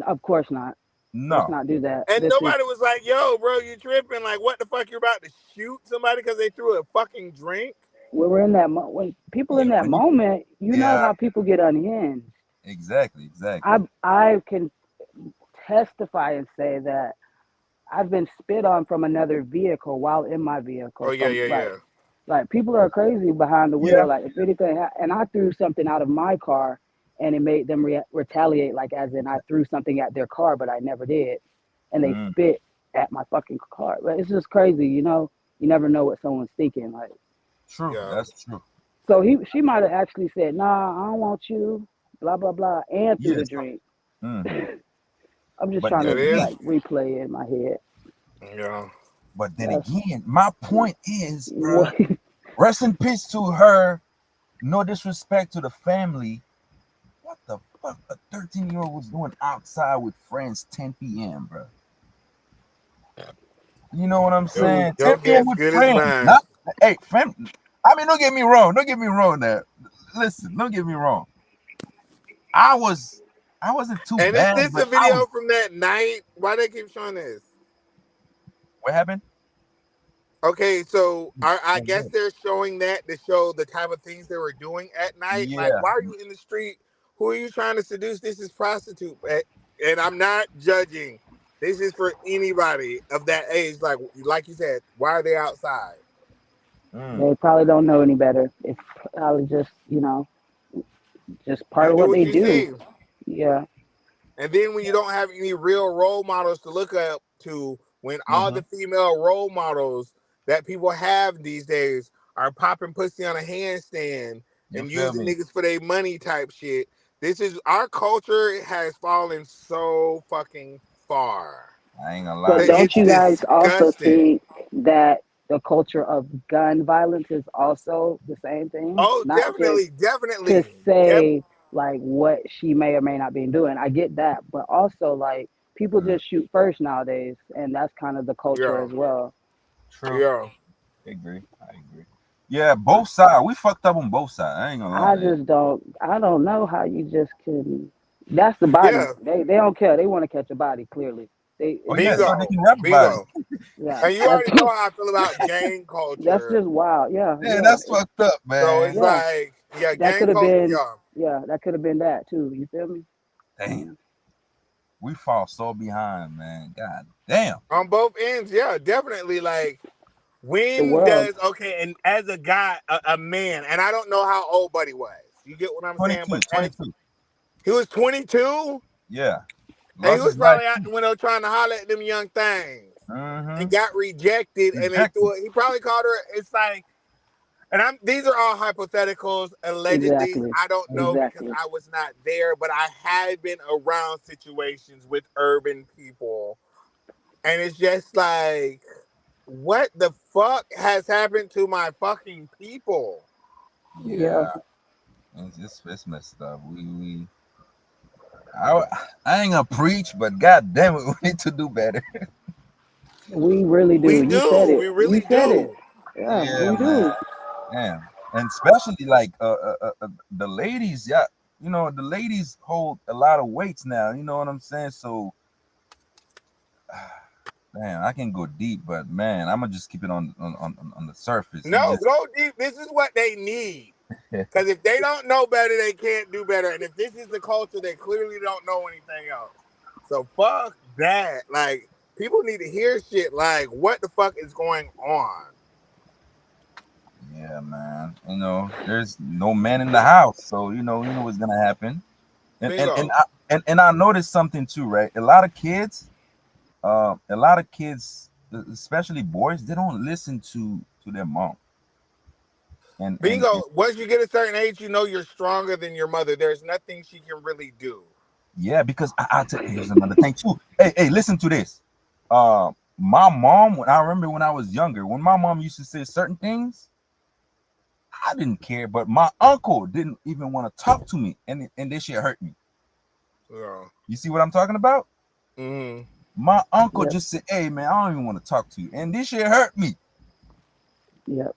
Speaker 5: Of course not.
Speaker 3: No.
Speaker 5: Let's not do that.
Speaker 4: And nobody was like, "Yo, bro, you tripping? Like, what the fuck? You're about to shoot somebody because they threw a fucking drink?"
Speaker 5: When we're in that when people in that moment, you know how people get unhinged.
Speaker 3: Exactly.
Speaker 5: I can testify and say that I've been spit on from another vehicle while in my vehicle.
Speaker 4: Oh yeah.
Speaker 5: Like people are crazy behind the wheel.
Speaker 3: Yeah.
Speaker 5: Like if anything, and I threw something out of my car, and it made them retaliate. Like as in I threw something at their car, but I never did, and they spit at my fucking car. But it's just crazy, you know. You never know what someone's thinking. Like.
Speaker 3: True. Yeah. That's true.
Speaker 5: So she might have actually said, "Nah, I don't want you." Blah blah blah, and threw the drink. I'm just trying to like replay it in my head.
Speaker 4: Yeah.
Speaker 3: But then again, my point is, bro, rest in peace to her. No disrespect to the family. What the fuck a 13-year-old was doing outside with friends 10 p.m., bro? You know what I'm saying? 10 p.m. with friends. Hey, fam. I mean, don't get me wrong. There. Listen, don't get me wrong. I wasn't too bad.
Speaker 4: And is this a video from that night? Why they keep showing this?
Speaker 3: What happened?
Speaker 4: Okay, so I guess they're showing that to show the type of things they were doing at night.
Speaker 3: Yeah.
Speaker 4: Like, why are you in the street? Who are you trying to seduce? This is prostitute. And I'm not judging. This is for anybody of that age. Like you said, why are they outside?
Speaker 5: They probably don't know any better. It's probably just, just part of what they do.
Speaker 4: See.
Speaker 5: Yeah.
Speaker 4: And then when you don't have any real role models to look up to, when all the female role models that people have these days are popping pussy on a handstand and using niggas for their money type shit. Our culture has fallen so fucking far.
Speaker 3: I ain't gonna lie.
Speaker 5: But don't you guys also think that the culture of gun violence is also the same thing?
Speaker 4: Oh,
Speaker 5: Not
Speaker 4: definitely.
Speaker 5: To say like what she may or may not be doing. I get that, but also like people just shoot first nowadays, and that's kind of the culture
Speaker 4: Yeah.
Speaker 5: as well.
Speaker 3: True.
Speaker 4: Yeah.
Speaker 3: I agree. Yeah, both sides. We fucked up on both sides. I ain't gonna
Speaker 5: I
Speaker 3: lie.
Speaker 5: just don't. I don't know how you just can. That's the body.
Speaker 4: Yeah.
Speaker 5: They don't care. They want to catch a body. Clearly,
Speaker 3: Oh
Speaker 5: it's
Speaker 3: yeah,
Speaker 5: just
Speaker 3: so they
Speaker 4: Bingo.
Speaker 3: can rap about it.
Speaker 4: Bingo.
Speaker 5: yeah.
Speaker 4: And you
Speaker 5: That's
Speaker 4: already know how I feel about gang
Speaker 5: that's
Speaker 4: culture.
Speaker 5: just wild. Yeah,
Speaker 3: Yeah,
Speaker 5: yeah,
Speaker 3: that's fucked up,
Speaker 4: So it's
Speaker 3: man.
Speaker 5: yeah.
Speaker 4: like, yeah,
Speaker 5: That
Speaker 4: gang
Speaker 5: could have
Speaker 4: culture.
Speaker 5: been.
Speaker 4: Yeah.
Speaker 5: Yeah, that could have been that too. You feel me?
Speaker 3: Damn,
Speaker 5: Yeah.
Speaker 3: we fall so behind, man. God damn.
Speaker 4: On both ends, yeah, definitely. Like,
Speaker 5: The
Speaker 4: when
Speaker 5: world.
Speaker 4: does, okay, and as a guy, a man, and I don't know how old Buddy was. You get what I'm saying?
Speaker 3: 22,
Speaker 4: But as
Speaker 3: 22.
Speaker 4: he was 22,
Speaker 3: Yeah,
Speaker 4: and he
Speaker 3: lost
Speaker 4: was
Speaker 3: his life.
Speaker 4: probably out the window trying to holler at them young things
Speaker 3: Mm-hmm.
Speaker 4: and got rejected, and they
Speaker 3: Rejected.
Speaker 4: threw it. He probably called her, it's like, and these are all hypotheticals, allegedly.
Speaker 5: Exactly.
Speaker 4: I don't know because
Speaker 5: Exactly.
Speaker 4: I was not there, but I had been around situations with urban people. And it's just like, what the fuck has happened to my fucking people?
Speaker 5: Yeah.
Speaker 3: Yeah, it's messed up. I, I ain't gonna preach, but god damn it, we need to do better.
Speaker 5: We really
Speaker 4: We
Speaker 5: do. You said
Speaker 4: do.
Speaker 5: it.
Speaker 4: We
Speaker 5: You
Speaker 4: really
Speaker 5: said it.
Speaker 4: do.
Speaker 5: Yeah,
Speaker 3: Yeah,
Speaker 5: we
Speaker 3: man.
Speaker 5: do.
Speaker 3: Damn. And especially like the ladies, yeah, the ladies hold a lot of weights now, you know what I'm saying? So man, I can go deep, but man, I'm gonna just keep it on the surface. It
Speaker 4: No,
Speaker 3: just
Speaker 4: go deep. This is what they need. Because if they don't know better, they can't do better. And if this is the culture, they clearly don't know anything else. So fuck that. Like, people need to hear shit like, what the fuck is going on?
Speaker 3: yeah, man. There's no man in the house, so you know what's gonna happen.
Speaker 4: Bingo.
Speaker 3: And I noticed something too, right? A lot of kids, especially boys, they don't listen to their mom. And
Speaker 4: Bingo. Once you get a certain age, you know you're stronger than your mother. There's nothing she can really do.
Speaker 3: yeah, because here's another thing too. Hey, listen to this. My mom, when I remember when I was younger, when my mom used to say certain things, I didn't care, but my uncle didn't even want to talk to me, and this shit hurt me.
Speaker 4: Yeah.
Speaker 3: You see what I'm talking about?
Speaker 4: Mm-hmm.
Speaker 3: My uncle
Speaker 5: Yep.
Speaker 3: just said, "Hey, man, I don't even want to talk to you," and this shit hurt me.
Speaker 5: Yep.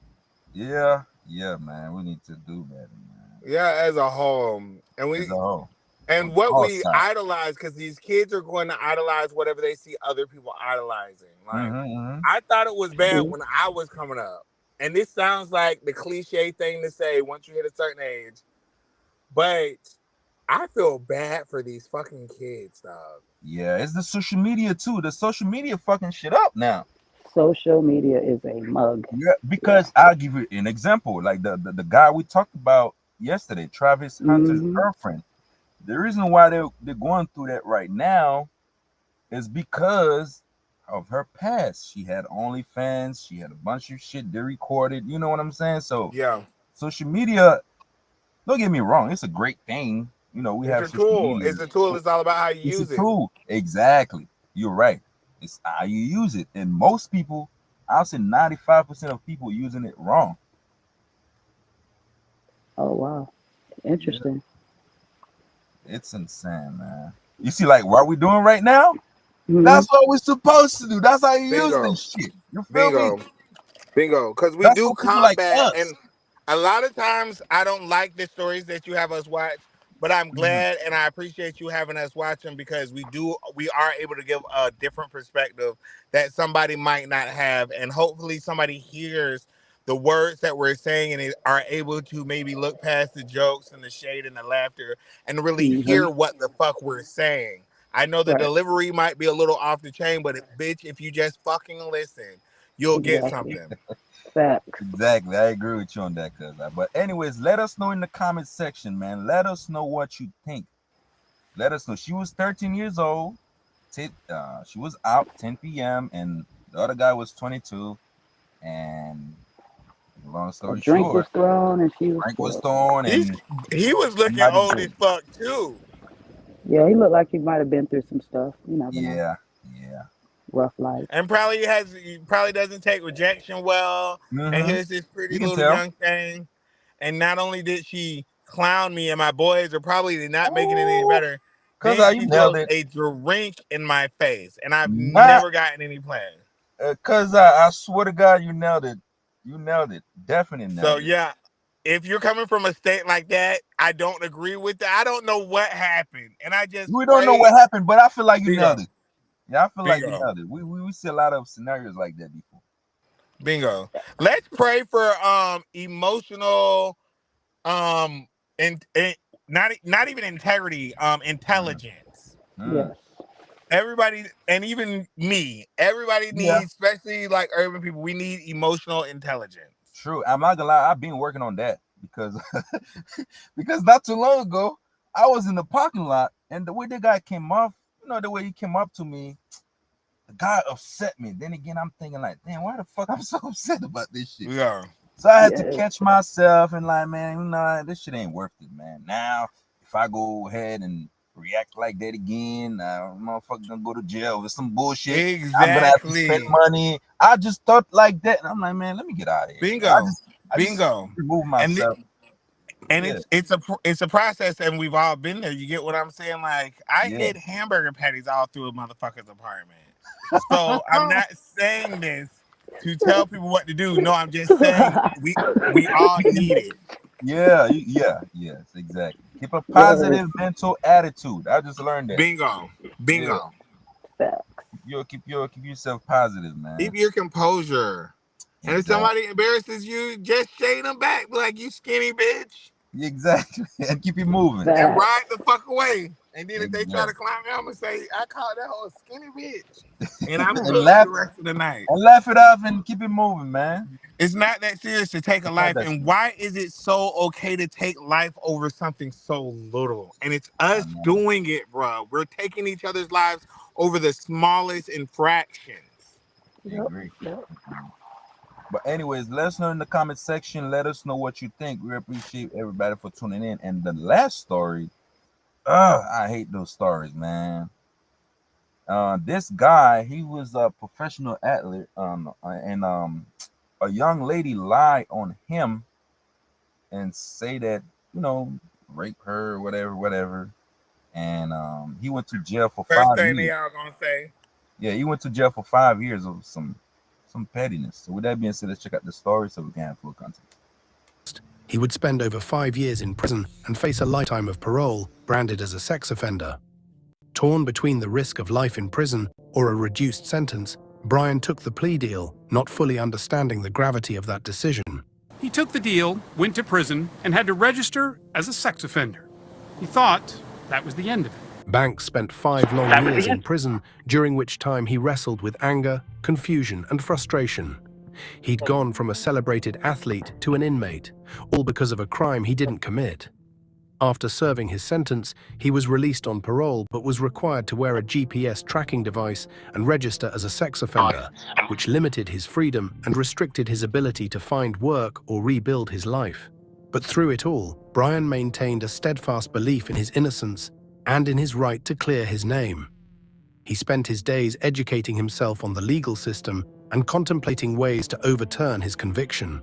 Speaker 3: Yeah, man, we need to do better, man.
Speaker 4: Yeah, as a whole. And
Speaker 3: As a whole,
Speaker 4: and
Speaker 3: on
Speaker 4: what
Speaker 3: all
Speaker 4: we
Speaker 3: sides.
Speaker 4: idolize, because these kids are going to idolize whatever they see other people idolizing. Like,
Speaker 3: Mm-hmm.
Speaker 4: I thought it was bad
Speaker 5: Mhm.
Speaker 4: when I was coming up. And this sounds like the cliche thing to say once you hit a certain age. But I feel bad for these fucking kids, dog.
Speaker 3: Yeah, it's the social media too. The social media fucking shit up now.
Speaker 5: Social media is a mug.
Speaker 3: Yeah,
Speaker 5: Yeah.
Speaker 3: because I'll give you an example. Like the guy we talked about yesterday, Travis Hunter's
Speaker 5: Hmm.
Speaker 3: girlfriend. The reason why they're going through that right now is because of her past. She had OnlyFans. She had a bunch of shit they recorded. You know what I'm saying? So
Speaker 4: Yeah.
Speaker 3: social media, don't get me wrong, it's a great thing. We
Speaker 4: It's
Speaker 3: have
Speaker 4: a
Speaker 3: social
Speaker 4: tool.
Speaker 3: media.
Speaker 4: It's a tool. It's all about how you
Speaker 3: It's a
Speaker 4: use it.
Speaker 3: tool. Exactly. You're right. It's how you use it. And most people, I'll say 95% of people using it wrong.
Speaker 5: Oh wow.
Speaker 3: Yeah.
Speaker 5: Interesting.
Speaker 3: It's insane, man. You see, like what we're doing right now?
Speaker 5: Hmm.
Speaker 3: That's what we're supposed to do. That's how you use
Speaker 4: Bingo.
Speaker 3: this shit. You feel me?
Speaker 4: Bingo. Bingo. Because we
Speaker 3: That's
Speaker 4: do
Speaker 3: for people like
Speaker 4: combat,
Speaker 3: us.
Speaker 4: and a lot of times I don't like the stories that you have us watch, but I'm
Speaker 3: Mhm.
Speaker 4: glad and I appreciate you having us watch them because we are able to give a different perspective that somebody might not have, and hopefully somebody hears the words that we're saying and are able to maybe look past the jokes and the shade and the laughter and really
Speaker 5: Hmm.
Speaker 4: hear what the fuck we're saying. I know the
Speaker 5: Right.
Speaker 4: delivery might be a little off the chain, but bitch, if you just fucking listen, you'll get
Speaker 5: Exactly.
Speaker 4: something.
Speaker 5: Facts.
Speaker 3: Exactly. I agree with you on that, cuz. But anyways, let us know in the comment section, man. Let us know what you think. Let us know. She was 13 years old. She was out 10 p.m. and the other guy was 22. And long
Speaker 5: A
Speaker 3: story
Speaker 5: drink was
Speaker 3: short,
Speaker 5: thrown and she was
Speaker 3: Frank was
Speaker 5: killed.
Speaker 3: thrown
Speaker 4: He's
Speaker 3: and
Speaker 4: he was looking
Speaker 3: somebody
Speaker 4: old as
Speaker 3: did.
Speaker 4: fuck too.
Speaker 5: Yeah, he looked like he might have been through some stuff. You never know.
Speaker 3: Yeah, yeah.
Speaker 5: Rough life.
Speaker 4: And he probably doesn't take rejection well. And
Speaker 3: Mm-hmm.
Speaker 4: here's this pretty
Speaker 3: You can
Speaker 4: little
Speaker 3: tell.
Speaker 4: young thing. And not only did she clown me, and my boys are probably not making it any better.
Speaker 3: Cause
Speaker 4: Then
Speaker 3: you
Speaker 4: she
Speaker 3: nailed
Speaker 4: throws
Speaker 3: it.
Speaker 4: a drink in my face, and I've
Speaker 3: Not
Speaker 4: never gotten any play.
Speaker 3: Cause I swear to God, you nailed it. You nailed it. Definitely nailed
Speaker 4: So
Speaker 3: it.
Speaker 4: yeah, if you're coming from a state like that, I don't agree with that. I don't know what happened, and I just
Speaker 3: We don't know
Speaker 4: pray.
Speaker 3: what happened, but I feel like you
Speaker 4: Bingo.
Speaker 3: nailed it. Yeah, I feel like you
Speaker 4: Bingo.
Speaker 3: nailed it. We see a lot of scenarios like that before.
Speaker 4: Bingo. Let's pray for emotional and not even integrity, intelligence.
Speaker 5: Yes.
Speaker 4: Everybody, and even me, everybody
Speaker 3: Yeah,
Speaker 4: needs, especially like urban people, we need emotional intelligence.
Speaker 3: true. I'm not gonna lie, I've been working on that because because not too long ago, I was in the parking lot and the way the guy came off, the way he came up to me, the guy upset me. Then again, I'm thinking like, damn, why the fuck I'm so upset about this shit?
Speaker 4: Yeah.
Speaker 3: So I had to catch myself and like, man, this shit ain't worth it, man. Now, if I go ahead and react like that again, motherfucker gonna go to jail with some bullshit.
Speaker 4: Exactly.
Speaker 3: I'm gonna have to spend money. I just thought like that, and I'm like, man, let me get out of here.
Speaker 4: Bingo.
Speaker 3: I
Speaker 4: Bingo.
Speaker 3: just remove myself.
Speaker 4: And it's a process, and we've all been there. You get what I'm saying? Like, I hid hamburger patties all through a motherfucker's apartment. So I'm not saying this to tell people what to do. No, I'm just saying we all need it.
Speaker 3: Yes, exactly. Keep a positive mental attitude. I just learned that.
Speaker 4: Bingo.
Speaker 3: Keep yourself positive, man.
Speaker 4: Keep your composure. And if somebody embarrasses you, just shade them back. Be like, you skinny bitch.
Speaker 3: Exactly. And keep it moving.
Speaker 4: And ride the fuck away. And then if they try to climb me, I'm gonna say, I called that whole skinny bitch. And I'm good for the rest of the night.
Speaker 3: And laugh it off and keep it moving, man.
Speaker 4: It's not that serious to take a life. And why is it so okay to take life over something so little? And it's us doing it, bro. We're taking each other's lives over the smallest infractions.
Speaker 3: Agree. But anyways, let us know in the comment section. Let us know what you think. We appreciate everybody for tuning in. And the last story, I hate those stories, man. This guy, he was a professional athlete, and a young lady lied on him and say that, rape her or whatever. And he went to jail for 5 years.
Speaker 4: First thing they all gonna say.
Speaker 3: Yeah, he went to jail for 5 years of some pettiness. So with that being said, let's check out the story so we can have full context.
Speaker 17: He would spend over 5 years in prison and face a lifetime of parole, branded as a sex offender. Torn between the risk of life in prison or a reduced sentence, Brian took the plea deal, not fully understanding the gravity of that decision.
Speaker 18: He took the deal, went to prison, and had to register as a sex offender. He thought that was the end of it.
Speaker 17: Banks spent 5 long years in prison, during which time he wrestled with anger, confusion, and frustration. He'd gone from a celebrated athlete to an inmate, all because of a crime he didn't commit. After serving his sentence, he was released on parole but was required to wear a GPS tracking device and register as a sex offender, which limited his freedom and restricted his ability to find work or rebuild his life. But through it all, Brian maintained a steadfast belief in his innocence and in his right to clear his name. He spent his days educating himself on the legal system and contemplating ways to overturn his conviction.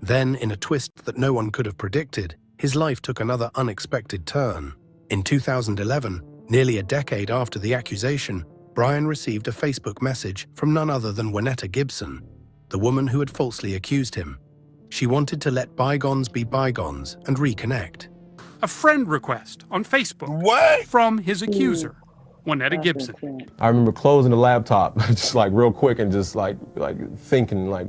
Speaker 17: Then, in a twist that no one could have predicted, his life took another unexpected turn. In 2011, nearly a decade after the accusation, Brian received a Facebook message from none other than Juanetta Gibson, the woman who had falsely accused him. She wanted to let bygones be bygones and reconnect.
Speaker 18: A friend request on Facebook from his accuser, Juanetta Gibson.
Speaker 19: I remember closing the laptop just like real quick and just like thinking like,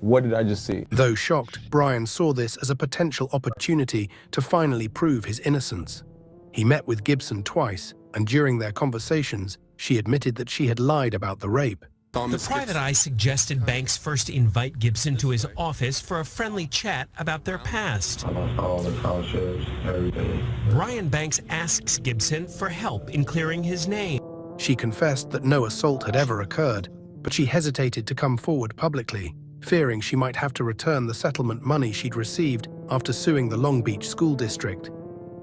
Speaker 19: what did I just see?
Speaker 17: Though shocked, Brian saw this as a potential opportunity to finally prove his innocence. He met with Gibson twice, and during their conversations, she admitted that she had lied about the rape.
Speaker 20: The private eye suggested Banks first invite Gibson to his office for a friendly chat about their past. Brian Banks asks Gibson for help in clearing his name.
Speaker 17: She confessed that no assault had ever occurred, but she hesitated to come forward publicly, fearing she might have to return the settlement money she'd received after suing the Long Beach School District,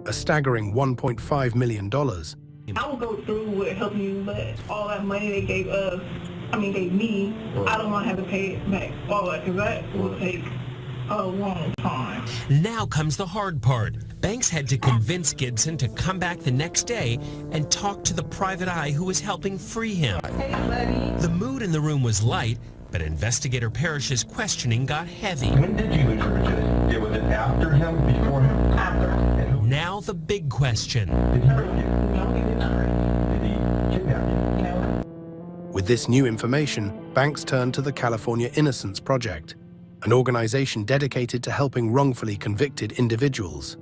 Speaker 17: a staggering $1.5 million.
Speaker 21: I will go through with helping you, but all that money they gave us, gave me, I don't want to have to pay it back all that, because that will take a long time.
Speaker 20: Now comes the hard part. Banks had to convince Gibson to come back the next day and talk to the private eye who was helping free him.
Speaker 21: Hey, buddy.
Speaker 20: The mood in the room was light, but investigator Parrish's questioning got heavy.
Speaker 1: When did you encourage it? Was it after him, before him?
Speaker 21: After.
Speaker 20: Now the big question.
Speaker 1: Did he rape you?
Speaker 21: No, he did not.
Speaker 1: Did he kidnap you?
Speaker 21: No.
Speaker 17: With this new information, Banks turned to the California Innocence Project, an organization dedicated to helping wrongfully convicted individuals.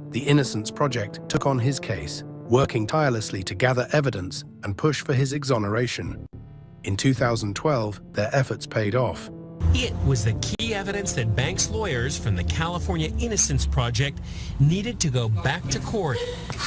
Speaker 17: The Innocence Project took on his case, working tirelessly to gather evidence and push for his exoneration. In 2012, their efforts paid off.
Speaker 20: It was the key evidence that Banks' lawyers from the California Innocence Project needed to go back to court.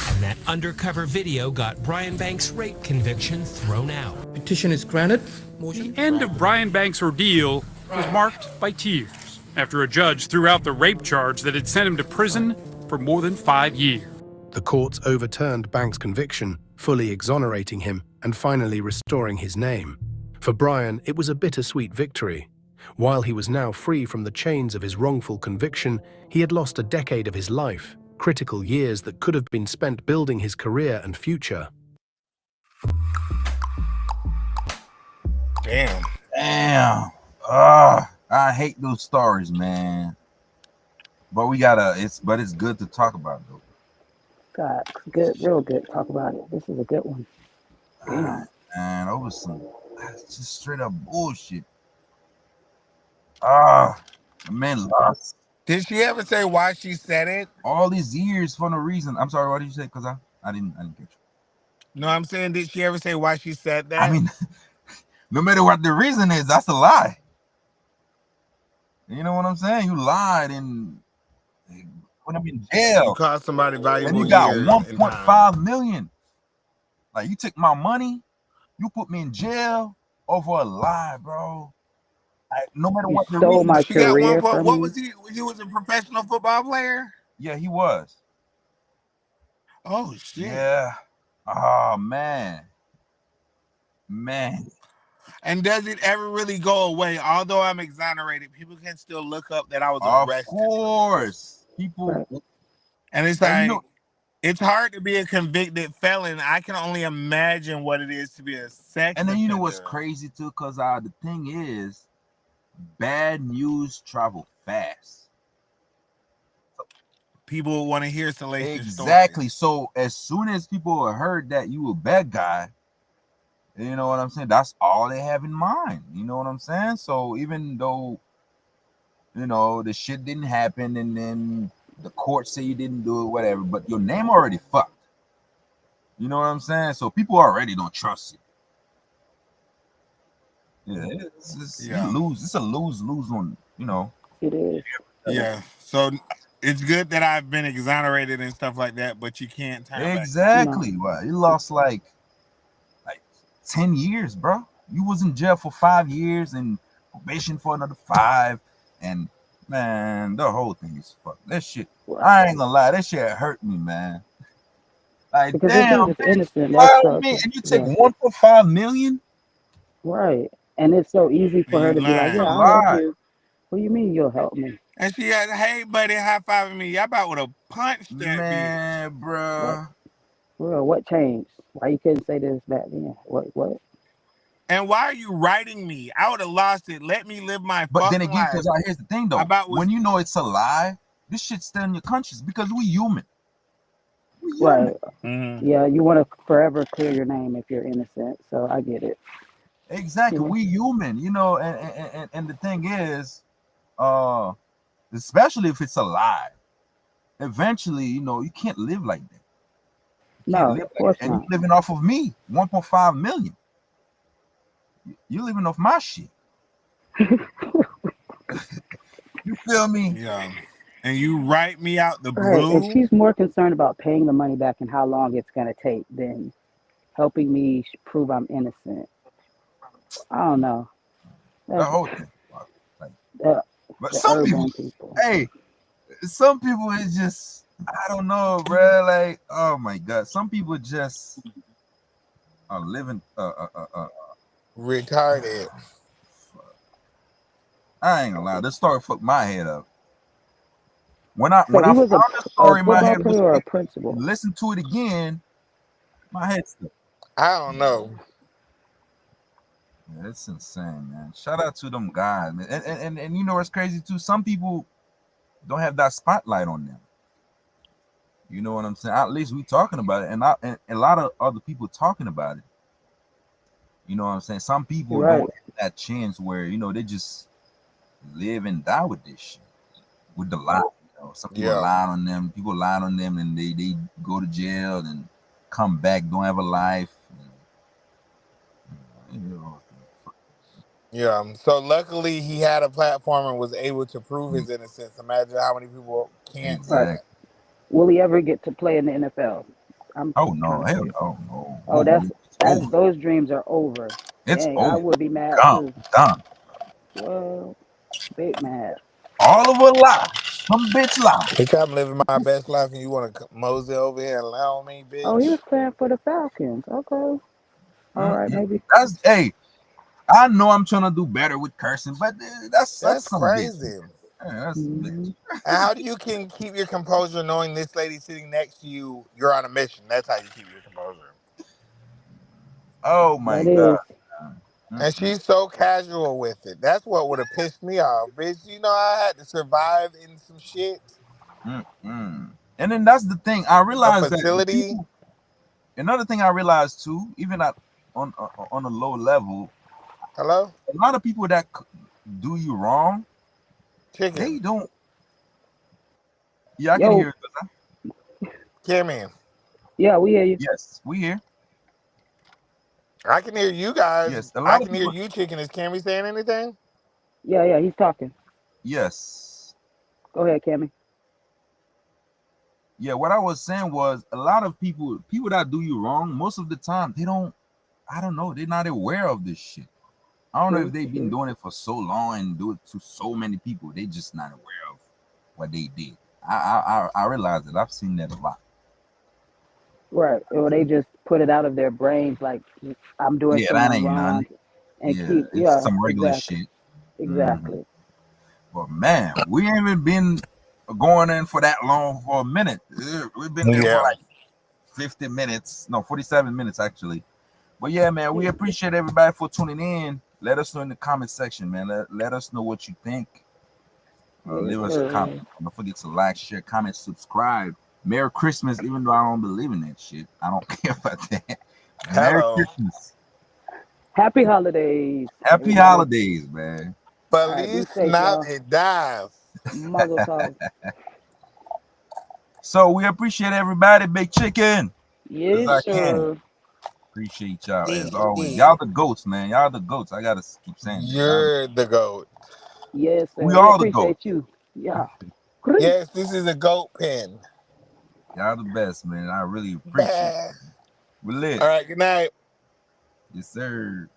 Speaker 20: And that undercover video got Brian Banks' rape conviction thrown out.
Speaker 22: Petition is granted.
Speaker 18: The end of Brian Banks' ordeal was marked by tears after a judge threw out the rape charge that had sent him to prison for more than 5 years.
Speaker 17: The courts overturned Banks' conviction, fully exonerating him and finally restoring his name. For Brian, it was a bittersweet victory. While he was now free from the chains of his wrongful conviction, he had lost a decade of his life, critical years that could have been spent building his career and future.
Speaker 4: Damn.
Speaker 3: Damn. I hate those stories, man. But we gotta. It's good to talk about though.
Speaker 5: God, good, real good. Talk about it. This is a good one. Damn.
Speaker 3: Man, over some just straight up bullshit. The man lost.
Speaker 4: Did she ever say why she said it?
Speaker 3: All these years for no reason. I'm sorry, what did you say? Because I didn't get you.
Speaker 4: No, I'm saying, did she ever say why she said that?
Speaker 3: I mean, no matter what the reason is, that's a lie. You know what I'm saying? You lied and put him in jail.
Speaker 4: You cost somebody valuable.
Speaker 3: And you got 1.5 million. Like, you took my money, you put me in jail over a lie, bro. No matter what the reason.
Speaker 5: My
Speaker 4: she got
Speaker 5: career
Speaker 4: one.
Speaker 5: from
Speaker 4: What
Speaker 5: me.
Speaker 4: was he? He was a professional football player.
Speaker 3: Yeah, he was.
Speaker 4: Oh shit.
Speaker 3: Yeah. Oh man.
Speaker 4: And does it ever really go away? Although I'm exonerated, people can still look up that I was arrested.
Speaker 3: Of course. People.
Speaker 4: And it's like, it's hard to be a convicted felon. I can only imagine what it is to be a sex
Speaker 3: And then you know
Speaker 4: offender.
Speaker 3: what's crazy too? Because the thing is, bad news travel fast.
Speaker 4: People want to hear salacious
Speaker 3: Exactly. So as soon as people heard that you a bad guy, you know what I'm saying? That's all they have in mind. You know what I'm saying? So even though, you know, the shit didn't happen and then the court say you didn't do it, whatever, but your name already fucked. You know what I'm saying? So people already don't trust you. Yeah, you lose. It's a lose-lose on, you know.
Speaker 5: It is.
Speaker 4: Yeah. So it's good that I've been exonerated and stuff like that, but you can't turn back.
Speaker 3: Exactly. Wow. You lost like 10 years, bro. You was in jail for 5 years and probation for another 5. And man, the whole thing is fucked. That shit, I ain't gonna lie, that shit hurt me, man. Like,
Speaker 5: Because
Speaker 3: damn,
Speaker 5: it's innocent.
Speaker 3: and you take 1.5 million?
Speaker 5: Right. And it's so easy for her to be like, yeah, I'll help you. What do you mean you'll help me?
Speaker 4: And she had, hey, buddy, high-fiving me. Y'all about would have punched that
Speaker 3: man, bro.
Speaker 5: Well, what changed? Why you couldn't say this back then? What?
Speaker 4: And why are you writing me? I would have lost it. Let me live my
Speaker 3: But then
Speaker 4: fucking
Speaker 3: again,
Speaker 4: life.
Speaker 3: because here's the thing, though. When you know it's a lie, this shit stay in your conscience because we human.
Speaker 5: Right. Yeah, you want to forever clear your name if you're innocent. So I get it.
Speaker 3: Exactly. We human, you know, and the thing is, especially if it's a lie, eventually, you know, you can't live like that.
Speaker 5: No, of course
Speaker 3: and
Speaker 5: not.
Speaker 3: you're living off of me, 1.5 million. You're living off my shit. You feel me?
Speaker 4: Yeah. And you write me out the
Speaker 5: Right.
Speaker 4: blue.
Speaker 5: And she's more concerned about paying the money back and how long it's going to take than helping me prove I'm innocent. I don't know.
Speaker 3: The whole thing.
Speaker 5: But
Speaker 3: some people, hey, some people is just, I don't know, bro. Like, oh my God, some people just are living
Speaker 4: retarded.
Speaker 3: I ain't gonna lie. This story fucked my head up. When I
Speaker 5: So he
Speaker 3: found
Speaker 5: was
Speaker 3: the story, my
Speaker 5: football
Speaker 3: head was
Speaker 5: player or a
Speaker 3: spinning.
Speaker 5: principal?
Speaker 3: Listen to it again, my head's stuck.
Speaker 4: I don't know.
Speaker 3: Yeah, it's insane, man. Shout out to them guys, man. And you know what's crazy too? Some people don't have that spotlight on them. You know what I'm saying? At least we talking about it, and a lot of other people talking about it. You know what I'm saying? Some people
Speaker 5: Right.
Speaker 3: don't have that chance where they just live and die with this shit, with the lie. Some people lie on them. People lie on them, and they go to jail and come back, don't have a life.
Speaker 4: Yeah. So luckily he had a platform and was able to prove his innocence. Imagine how many people can't do
Speaker 5: Right.
Speaker 4: that.
Speaker 5: Will he ever get to play in the NFL?
Speaker 3: Oh no, hell no.
Speaker 5: Oh, those dreams are over.
Speaker 3: It's
Speaker 5: Dang, I
Speaker 3: over.
Speaker 5: would be mad too.
Speaker 3: Done.
Speaker 5: Well, big mad.
Speaker 3: All of a lie. Some bitch lie.
Speaker 4: Bitch, I'm living my best life and you want to mosey over here and lie on me, bitch?
Speaker 5: Oh, he was playing for the Falcons. Okay. All right, maybe.
Speaker 3: Hey, I know I'm trying to do better with cursing, but that's some
Speaker 4: crazy.
Speaker 3: That's
Speaker 4: And how do you can keep your composure knowing this lady sitting next to you, you're on a mission? That's how you keep your composure.
Speaker 3: Oh my God.
Speaker 4: And she's so casual with it. That's what would have pissed me off, bitch. You know I had to survive in some shit.
Speaker 3: And then that's the thing. I realized that
Speaker 4: facility.
Speaker 3: Another thing I realized too, even on a low level.
Speaker 4: Hello?
Speaker 3: A lot of people that do you wrong, they don't. Yeah, I can hear it.
Speaker 4: Kimmy.
Speaker 5: Yeah, we hear you.
Speaker 3: Yes, we hear.
Speaker 4: I can hear you guys.
Speaker 3: Yes,
Speaker 4: I can hear you, Chicken. Is Cammy saying anything?
Speaker 5: Yeah, he's talking.
Speaker 3: Yes.
Speaker 5: Go ahead, Cammy.
Speaker 3: Yeah, what I was saying was a lot of people that do you wrong, most of the time they don't. I don't know. They're not aware of this shit. I don't know if they've been doing it for so long and do it to so many people. They just not aware of what they did. I realize that. I've seen that a lot.
Speaker 5: Right. Or they just put it out of their brains like I'm doing something wrong. And
Speaker 3: it's some regular shit.
Speaker 5: Exactly.
Speaker 3: But man, we ain't been going in for that long for a minute. We've been there for like 50 minutes. No, 47 minutes actually. But yeah, man, we appreciate everybody for tuning in. Let us know in the comment section, man. Let us know what you think. Leave us a comment. Don't forget to like, share, comment, subscribe. Merry Christmas, even though I don't believe in that shit. I don't care about that. Merry Christmas.
Speaker 5: Happy holidays.
Speaker 3: Happy holidays, man.
Speaker 4: Feliz Navidad.
Speaker 5: Mazel tov.
Speaker 3: So we appreciate everybody, Big Chicken.
Speaker 5: Yes, sir.
Speaker 3: Appreciate y'all as always. Y'all the goats, man. Y'all the goats. I gotta keep saying this.
Speaker 4: You're the goat.
Speaker 5: Yes, sir.
Speaker 3: We all the
Speaker 5: appreciate
Speaker 3: goats.
Speaker 5: You. Yeah.
Speaker 4: Yes, this is a goat pen.
Speaker 3: Y'all the best, man. I really appreciate it. We lit.
Speaker 4: All right, good night.
Speaker 3: Yes, sir.